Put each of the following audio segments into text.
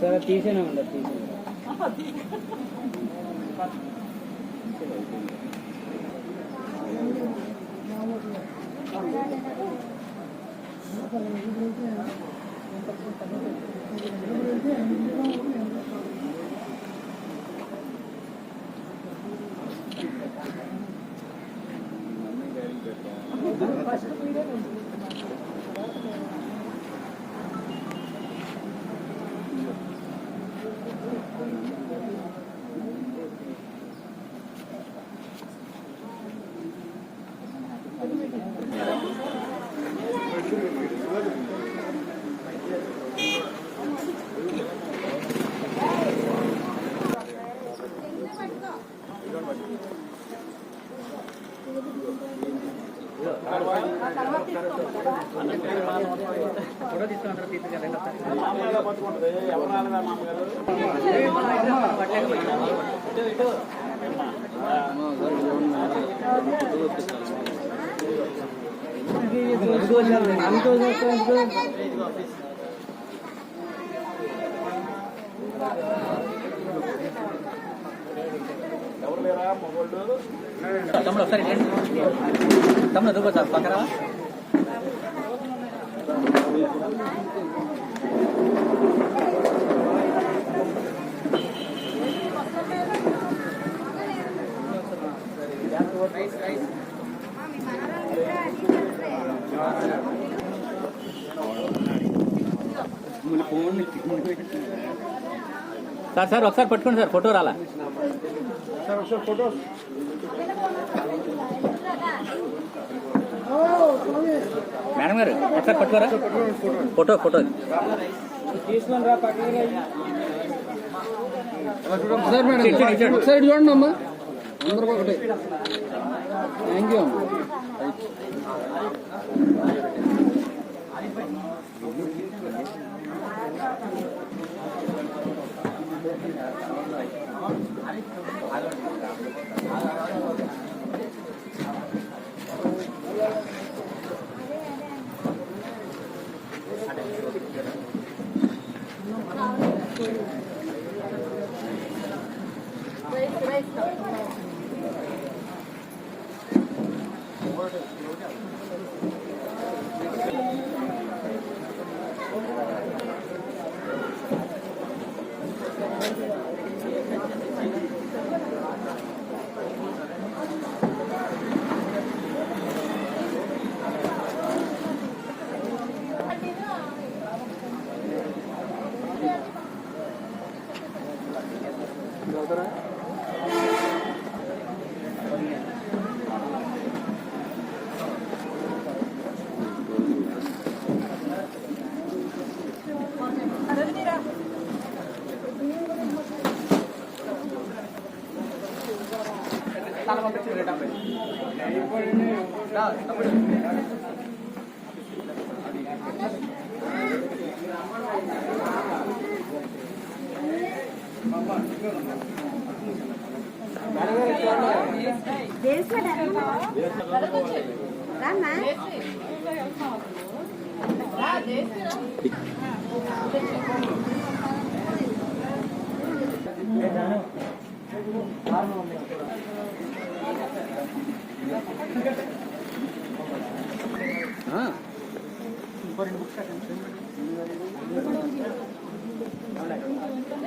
సరే తీసేనా ఉండ తమ్ముడు ఒకసారి తమ్ముడు ఎదుగు సార్ పక్కన సార్ సార్ ఒకసారి పట్టుకోండి సార్ ఫోటో రాలా ఫోటో మేడం గారు ఒకసారి పట్టుకోరా ఫోటో ఫోటో తీసుకొని రా సార్ మేడం ఒకసారి చూడండి అమ్మా అందరూ ఒకటే థ్యాంక్ యూ అమ్మా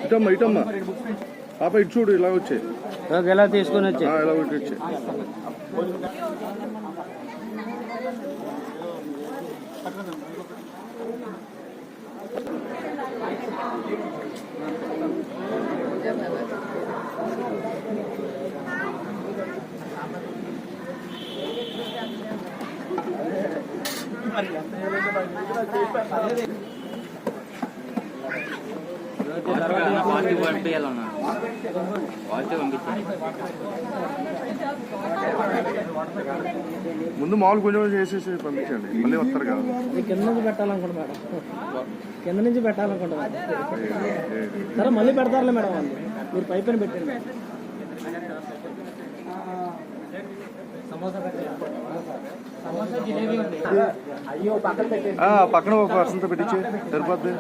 ఇటమ్మా ఇటమ్మా పాప ఇటు చూడు ఇలా వచ్చే ఎలా తీసుకొని వచ్చే ఇలా వచ్చే పంపించాలి ముందు మామూలు కొంచెం చేసేసి పంపించండి, మళ్ళీ వస్తారు కదా. కింద నుంచి పెట్టాలనుకుంటా మేడం, కింద నుంచి పెట్టాలనుకుంటా సరే మళ్ళీ పెడతారులే మేడం వాళ్ళు, మీరు పై పైన పెట్టండి. పక్కన ఒక పర్సన్తో పెట్టించి సరిపోద్ది.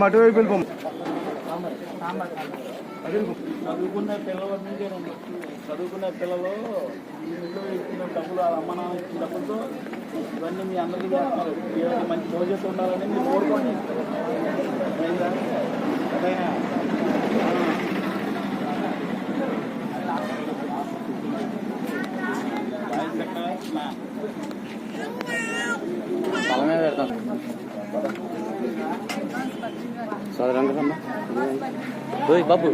అటువైపు వెళ్ళిపోం. చదువుకునే పిల్లల నుంచే చదువుకునే పిల్లలు ఇల్లు ఇచ్చిన డబ్బులు, అమ్మ నాన్న ఇచ్చిన డబ్బులతో ఇవన్నీ మీ అందరికీ చేస్తున్నారు. ఈరోజు మంచి భవిష్యత్తు ఉండాలని మీరు కోరుకోండి. అదైనా తల మీద పెడతాం చదరంగమ్మా బాబు.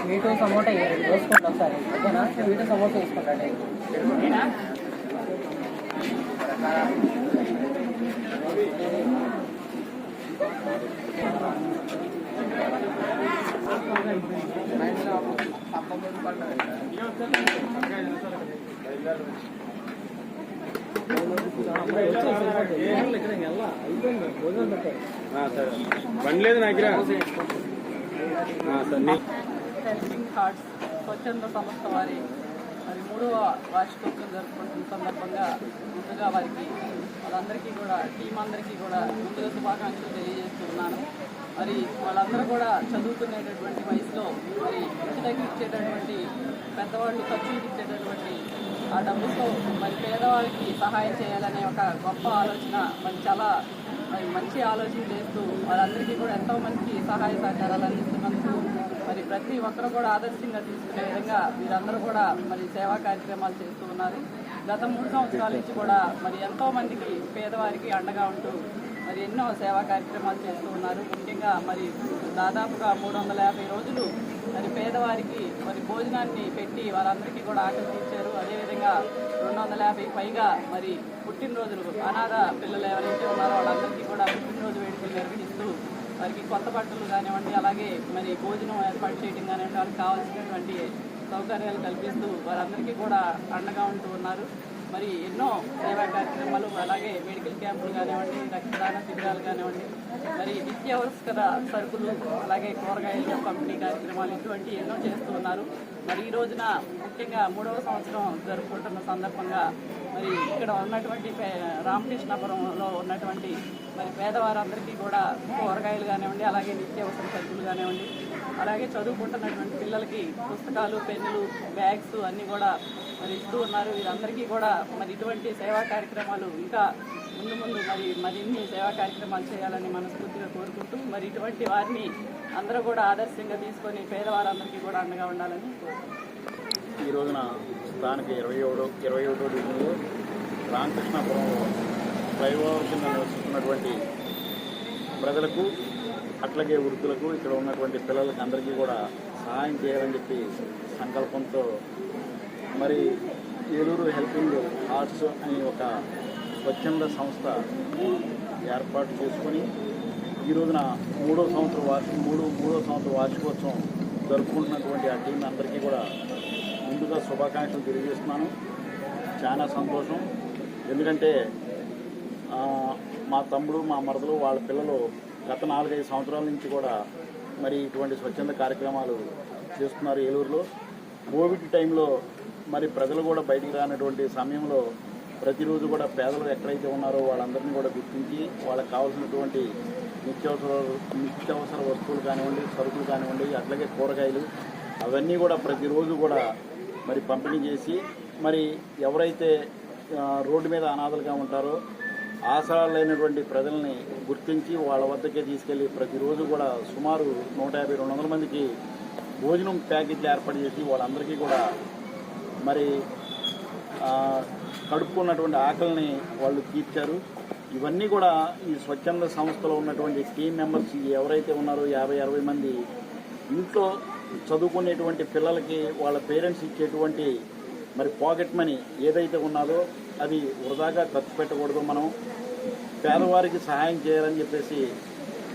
స్వీట్ సమోటా వేసుకోండి ఒకసారి, ఓకేనా? స్వీట్ సమోటా వేసుకోండి. బండి లేదు నా దగ్గర. హెల్పింగ్ హార్ట్స్ స్వచ్ఛంద సంస్థ వారి మరి 3వ వార్షికోత్సవం జరుపుకుంటున్న సందర్భంగా ముందుగా వారికి వాళ్ళందరికీ కూడా టీం అందరికీ కూడా ముందుగా శుభాకాంక్షలు తెలియజేస్తున్నాను. మరి వాళ్ళందరూ కూడా చదువుకునేటటువంటి వయసులో మరి ఉచితంగా ఇచ్చేటటువంటి పెద్దవాళ్ళు ఖర్చులకు ఇచ్చేటటువంటి ఆ డబ్బుతో మరి పేదవాళ్ళకి సహాయం చేయాలనే ఒక గొప్ప ఆలోచన మరి చాలా మంచి ఆలోచన చేస్తూ వాళ్ళందరికీ కూడా ఎంతో మంచి సహాయ సహకారాలు అందిస్తున్నందుకు మరి ప్రతి ఒక్కరు కూడా ఆదర్శంగా తీసుకునే విధంగా వీరందరూ కూడా మరి సేవా కార్యక్రమాలు చేస్తూ ఉన్నారు. గత 3 సంవత్సరాల నుంచి కూడా మరి ఎంతో మందికి పేదవారికి అండగా ఉంటూ మరి ఎన్నో సేవా కార్యక్రమాలు చేస్తూ ఉన్నారు. ముఖ్యంగా మరి దాదాపుగా 350 రోజులు మరి పేదవారికి మరి భోజనాన్ని పెట్టి వారందరికీ కూడా ఆకలి తీర్చారు. అదేవిధంగా 250 పైగా మరి పుట్టినరోజులు అనాథ పిల్లలు ఎవరైతే ఉన్నారో వాళ్ళందరికీ కూడా పుట్టినరోజు వేడుకలు నిర్వహిస్తూ వారికి కొత్త బట్టలు కానివ్వండి, అలాగే మరి భోజనం ఏర్పాటు చేయడం కానివ్వండి, వాళ్ళకి కావాల్సినటువంటి సౌకర్యాలు కల్పిస్తూ వారందరికీ కూడా అండగా ఉంటూ ఉన్నారు. మరి ఎన్నో సేవా కార్యక్రమాలు, అలాగే మెడికల్ క్యాంపులు కానివ్వండి, రక్తదాన శిబిరాలు కానివ్వండి, మరి నిత్యావసర సరుకులు, అలాగే కూరగాయలు పంపిణీ కార్యక్రమాలు ఇటువంటి ఎన్నో చేస్తూ ఉన్నారు. మరి ఈ రోజున ముఖ్యంగా 3వ సంవత్సరం జరుపుకుంటున్న సందర్భంగా మరి ఇక్కడ ఉన్నటువంటి రామకృష్ణాపురంలో ఉన్నటువంటి మరి పేదవారందరికీ కూడా కూరగాయలు కానివ్వండి, అలాగే నిత్యావసర సరుకులు కానివ్వండి, అలాగే చదువుకుంటున్నటువంటి పిల్లలకి పుస్తకాలు, పెన్నులు, బ్యాగ్స్ అన్నీ కూడా మరి ఇస్తూ ఉన్నారు. వీరందరికీ కూడా మరి ఇటువంటి సేవా కార్యక్రమాలు ఇంకా ముందు మరి మరిన్ని సేవా కార్యక్రమాలు చేయాలని మనస్ఫూర్తిగా కోరుకుంటూ మరి ఇటువంటి వారిని అందరూ కూడా ఆదర్శంగా తీసుకొని పేదవారందరికీ కూడా అండగా ఉండాలని కోరుకుంటున్నాను. ఈ రోజున స్థానిక 21వ డివిజన్లో రామకృష్ణాపురంలో ఫ్లైఓవర్ కింద నివసిస్తున్నటువంటి ప్రజలకు, అట్లాగే వృద్ధులకు, ఇక్కడ ఉన్నటువంటి పిల్లలకి అందరికీ కూడా సహాయం చేయాలని చెప్పి సంకల్పంతో మరి ఏలూరు హెల్పింగ్ హార్ట్స్ అనే ఒక స్వచ్ఛంద సంస్థ ఏర్పాటు చేసుకొని ఈ రోజున 3వ సంవత్సర వార్షికోత్సవం జరుపుకుంటున్నటువంటి ఆ టీం అందరికీ కూడా ముందుగా శుభాకాంక్షలు తెలియజేస్తున్నాను. చాలా సంతోషం. ఎందుకంటే మా తమ్ముడు, మా మరదలు, వాళ్ళ పిల్లలు గత 4-5 సంవత్సరాల నుంచి కూడా మరి ఇటువంటి స్వచ్ఛంద కార్యక్రమాలు చేస్తున్నారు ఏలూరులో. కోవిడ్ టైంలో మరి ప్రజలు కూడా బయటికి రానటువంటి సమయంలో ప్రతిరోజు కూడా పేదలు ఎక్కడైతే ఉన్నారో వాళ్ళందరినీ కూడా గుర్తించి వాళ్ళకి కావాల్సినటువంటి నిత్యావసర వస్తువులు కానివ్వండి, సరుకులు కానివ్వండి, అట్లాగే కూరగాయలు అవన్నీ కూడా ప్రతిరోజు కూడా మరి పంపిణీ చేసి మరి ఎవరైతే రోడ్డు మీద అనాథలుగా ఉంటారో ఆసరా లేనటువంటి ప్రజల్ని గుర్తించి వాళ్ళ వద్దకే తీసుకెళ్లి ప్రతిరోజు కూడా సుమారు 150-200 మందికి భోజనం ప్యాకెట్లు ఏర్పాటు చేసి వాళ్ళందరికీ కూడా మరి కడుపుకున్నటువంటి ఆకలిని వాళ్ళు తీర్చారు. ఇవన్నీ కూడా ఈ స్వచ్ఛంద సంస్థలో ఉన్నటువంటి టీం మెంబర్స్ ఎవరైతే ఉన్నారో 50-60 మంది ఇంట్లో చదువుకునేటువంటి పిల్లలకి వాళ్ళ పేరెంట్స్ ఇచ్చేటువంటి మరి పాకెట్ మనీ ఏదైతే ఉన్నదో అది వృధాగా ఖర్చు పెట్టకూడదు, మనం పేదవారికి సహాయం చేయాలని చెప్పేసి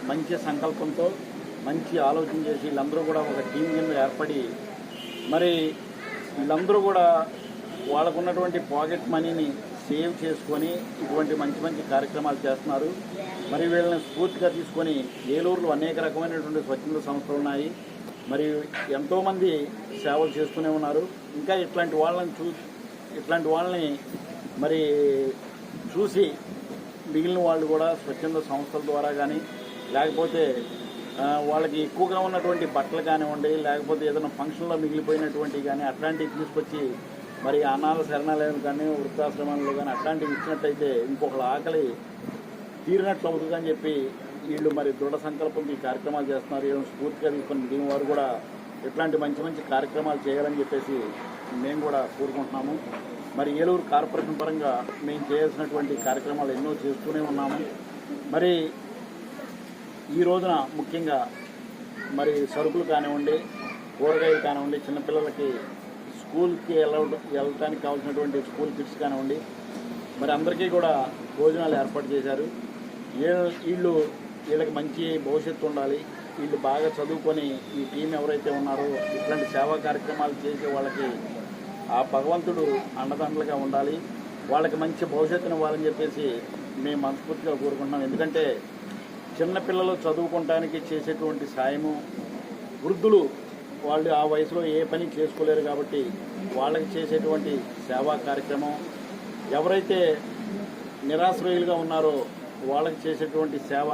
మంచి సంకల్పంతో మంచి ఆలోచన చేసి వీళ్ళందరూ కూడా ఒక టీం కింద ఏర్పడి మరి వీళ్ళందరూ కూడా వాళ్ళకున్నటువంటి పాకెట్ మనీని సేవ్ చేసుకొని ఇటువంటి మంచి మంచి కార్యక్రమాలు చేస్తున్నారు. మరి వీళ్ళని స్ఫూర్తిగా తీసుకొని ఏలూరులో అనేక రకమైనటువంటి స్వచ్ఛంద సంస్థలు ఉన్నాయి. మరి ఎంతోమంది సేవలు చేస్తూనే ఉన్నారు. ఇంకా ఇట్లాంటి వాళ్ళని మరి చూసి మిగిలిన వాళ్ళు కూడా స్వచ్ఛంద సంస్థల ద్వారా కానీ లేకపోతే వాళ్ళకి ఎక్కువగా ఉన్నటువంటి బట్టలు కానివ్వండి, లేకపోతే ఏదైనా ఫంక్షన్లో మిగిలిపోయినటువంటివి కానీ అట్లాంటివి తీసుకొచ్చి మరి అనాథ శరణాలయాలు కానీ వృద్ధాశ్రమాల్లో కానీ అట్లాంటివి ఇచ్చినట్టయితే ఇంకొకళ్ళ ఆకలి తీరినట్లు అవుతుందని చెప్పి వీళ్ళు మరి దృఢ సంకల్పంతో ఈ కార్యక్రమాలు చేస్తున్నారు. వీళ్ళని స్ఫూర్తిగా తీసుకొని దీని వారు కూడా ఇట్లాంటి మంచి మంచి కార్యక్రమాలు చేయాలని చెప్పేసి మేము కూడా కోరుకుంటున్నాము. మరి ఏలూరు కార్పొరేషన్ పరంగా మేము చేయాల్సినటువంటి కార్యక్రమాలు ఎన్నో చేస్తూనే ఉన్నాము. మరి ఈ రోజున ముఖ్యంగా మరి సరుకులు కానివ్వండి, కూరగాయలు కానివ్వండి, చిన్నపిల్లలకి స్కూల్కి వెళ్ళడానికి కావాల్సినటువంటి స్కూల్ కిట్స్ కానివ్వండి, మరి అందరికీ కూడా భోజనాలు ఏర్పాటు చేశారు. వీళ్ళకి మంచి భవిష్యత్తు ఉండాలి, వీళ్ళు బాగా చదువుకొని ఈ టీం ఎవరైతే ఉన్నారో ఇట్లాంటి సేవా కార్యక్రమాలు చేసే వాళ్ళకి ఆ భగవంతుడు అండదండలుగా ఉండాలి, వాళ్ళకి మంచి భవిష్యత్తును ఇవ్వాలని చెప్పేసి మేము మనస్ఫూర్తిగా కోరుకుంటున్నాం. ఎందుకంటే చిన్నపిల్లలు చదువుకోవడానికి చేసేటువంటి సాయము, వృద్ధులు వాళ్ళు ఆ వయసులో ఏ పని చేసుకోలేరు కాబట్టి వాళ్ళకి చేసేటువంటి సేవా కార్యక్రమం, ఎవరైతే నిరాశ్రయులుగా ఉన్నారో వాళ్ళకి చేసేటువంటి సేవ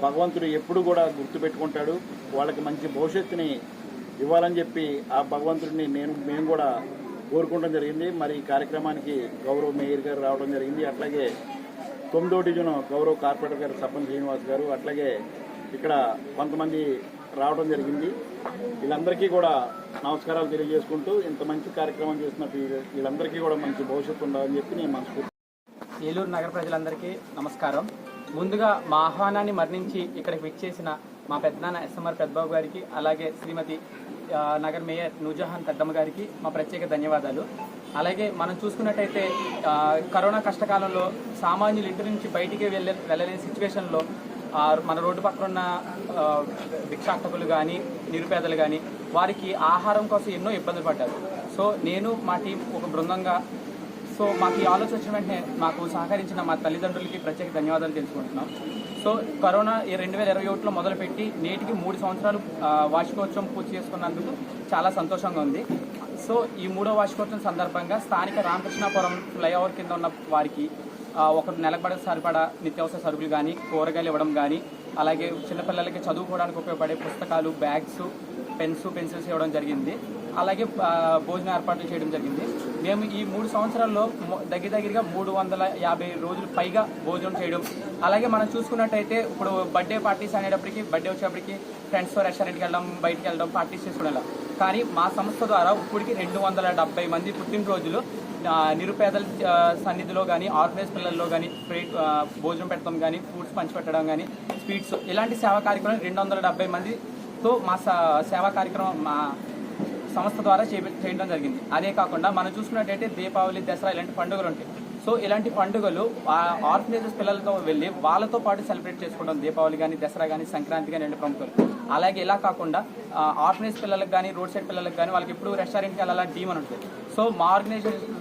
భగవంతుడు ఎప్పుడు కూడా గుర్తుపెట్టుకుంటాడు. వాళ్ళకి మంచి భవిష్యత్తుని ఇవ్వాలని చెప్పి ఆ భగవంతుడిని మేము కూడా కోరుకోవడం జరిగింది. మరి ఈ కార్యక్రమానికి గౌరవ మేయర్ గారు రావడం జరిగింది, అట్లాగే 9వ డివిజన్ గౌరవ కార్పొరేటర్ గారు సప్పన్ శ్రీనివాస్ గారు, అట్లాగే ఇక్కడ కొంతమంది రావడం జరిగింది. వీళ్ళందరికీ కూడా నమస్కారాలు తెలియజేసుకుంటూ ఇంత మంచి కార్యక్రమం చేస్తున్న వీళ్ళందరికీ కూడా మంచి భవిష్యత్తు ఉండాలని చెప్పి నేను మనస్ఫూర్తి. ఏలూరు నగర ప్రజలందరికీ నమస్కారం. ముందుగా మా ఆహ్వానాన్ని మరణించి ఇక్కడికి విచ్చేసిన మా పెద్దనాన్న ఎస్ఎంఆర్ పెద్దబాబు గారికి, అలాగే శ్రీమతి నగర్ మేయర్ నూజహాన్ పెద్దమ్మ గారికి మా ప్రత్యేక ధన్యవాదాలు. అలాగే మనం చూసుకున్నట్టయితే కరోనా కష్టకాలంలో సామాన్యులు ఇంటి నుంచి బయటికి వెళ్ళలేని సిచ్యువేషన్లో మన రోడ్డు పక్కన ఉన్న భిక్షాటకులు కానీ, నిరుపేదలు కానీ వారికి ఆహారం కోసం ఎన్నో ఇబ్బందులు పడ్డారు. సో నేను మా టీం ఒక బృందంగా మాకు ఈ ఆలోచన వచ్చిన వెంటనే మాకు సహకరించిన మా తల్లిదండ్రులకి ప్రత్యేక ధన్యవాదాలు తెలుసుకుంటున్నాం. సో కరోనా 2021లో మొదలుపెట్టి నేటికి 3 సంవత్సరాలు వార్షికోత్సవం పూర్తి చేసుకున్నందుకు చాలా సంతోషంగా ఉంది. సో ఈ 3వ వార్షికోత్సవం సందర్భంగా స్థానిక రామకృష్ణాపురం ఫ్లైఓవర్ కింద ఉన్న వారికి ఒక నెలపడ సరిపడా నిత్యావసర సరుకులు కానీ, కూరగాయలు ఇవ్వడం కానీ, అలాగే చిన్నపిల్లలకి చదువుకోవడానికి ఉపయోగపడే పుస్తకాలు, బ్యాగ్స్, పెన్సిల్స్ ఇవ్వడం జరిగింది. అలాగే భోజన ఏర్పాట్లు చేయడం జరిగింది. మేము ఈ 3 సంవత్సరాల్లో దగ్గరగా 350 రోజులు పైగా భోజనం చేయడం. అలాగే మనం చూసుకున్నట్టయితే ఇప్పుడు బర్త్డే పార్టీస్ అనేటప్పటికి, బర్త్డే వచ్చేటప్పటికి ఫ్రెండ్స్తో రెస్టారెంట్కి వెళ్ళడం, బయటికి వెళ్ళడం, పార్టీస్ చేసుకోవడం. కానీ మా సంస్థ ద్వారా ఇప్పటికి 270 మంది పుట్టినరోజులు నిరుపేదల సన్నిధిలో కానీ, ఆర్ఫనేజ్ పిల్లల్లో కానీ భోజనం పెట్టడం కానీ, ఫ్రూట్స్ పంచిపెట్టడం కానీ, స్వీట్స్, ఇలాంటి సేవా కార్యక్రమాలు 270 మందితో మా సేవా కార్యక్రమం మా సంస్థ ద్వారా చేయడం జరిగింది. అదే కాకుండా మనం చూసుకున్నట్టయితే దీపావళి, దసరా ఇలాంటి పండుగలు ఉంటాయి. సో ఇలాంటి పండుగలు ఆర్ఫనేజెస్ పిల్లలతో వెళ్ళి వాళ్ళతో పాటు సెలబ్రేట్ చేసుకోవడం, దీపావళి కానీ, దసరా కానీ, సంక్రాంతి కానీ, ప్రముఖులు అలాగే ఇలా కాకుండా ఆర్ఫనేజ్ పిల్లలకు కానీ రోడ్ సైడ్ పిల్లలకు కానీ వాళ్ళకి ఎప్పుడు రెస్టారెంట్కి వెళ్ళాలని టీమ్ అని ఉంటుంది. సో మా ఆర్గనైజేషన్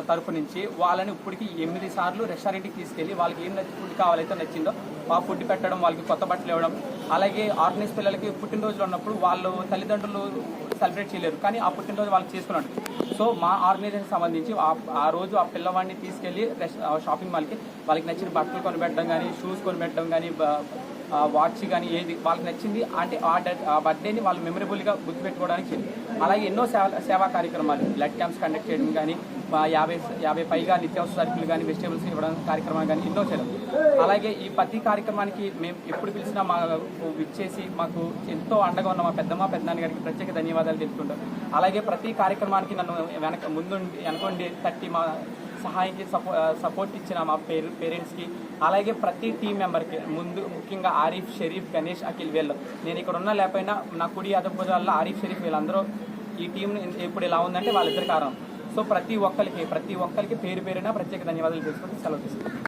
తరపు నుంచి వాళ్ళని ఇప్పటికి 8 సార్లు రెస్టారెంట్కి తీసుకెళ్ళి వాళ్ళకి ఏం ఫుడ్ కావాలైతే నచ్చిందో ఆ ఫుడ్ పెట్టడం, వాళ్ళకి కొత్త బట్టలు ఇవ్వడం. అలాగే ఆర్ఫనేజ్ పిల్లలకి పుట్టినరోజులు ఉన్నప్పుడు వాళ్ళు తల్లిదండ్రులు సెలబ్రేట్ చేయలేరు, కానీ ఆ పుట్టినరోజు వాళ్ళు చేసుకున్నాడు. సో మా ఆర్గనైజేషన్ సంబంధించి ఆ రోజు ఆ పిల్లవాడిని తీసుకెళ్ళి షాపింగ్ మాల్కి వాళ్ళకి నచ్చిన బట్టలు కొనిపెట్టడం కానీ, షూస్ కొనిపెట్టడం కానీ, వాచ్ కానీ, ఏది వాళ్ళకి నచ్చింది అంటే ఆ బర్త్డేని వాళ్ళు మెమరబుల్గా గుర్తుపెట్టుకోవడానికి చేయాలి. అలాగే ఎన్నో సేవా కార్యక్రమాలు, బ్లడ్ క్యాంప్స్ కండక్ట్ చేయడం కానీ, 50 పైగా నిత్యావసర సరుకులు కానీ, వెజిటేబుల్స్ ఇవ్వడం కార్యక్రమాలు కానీ ఎన్నో చేయడం. అలాగే ఈ ప్రతి కార్యక్రమానికి మేము ఎప్పుడు పిలిచినా ఇచ్చేసి మాకు ఎంతో అండగా ఉన్న మా పెద్దనాన్న గారికి ప్రత్యేక ధన్యవాదాలు తెలుపుకుంటాం. అలాగే ప్రతి కార్యక్రమానికి నన్ను వెనకొండి తట్టి మా సహాయం చేసి సపోర్ట్ ఇచ్చిన మా పేరెంట్స్కి, అలాగే ప్రతి టీం మెంబర్కి, ముఖ్యంగా ఆరిఫ్, షరీఫ్, గణేష్, అఖిల్ వీళ్ళు నేను ఇక్కడ ఉన్నా లేకపోయినా నా కుడి అదపు వల్ల ఆరిఫ్, షరీఫ్ వీళ్ళందరూ ఈ టీం ఇప్పుడు ఇలా ఉందంటే వాళ్ళిద్దరి కారణం. సో ప్రతి ఒక్కరికి పేరు పేరున ప్రత్యేక ధన్యవాదాలు తెలుసుకుంటూ సెలవు తీసుకుంటాం.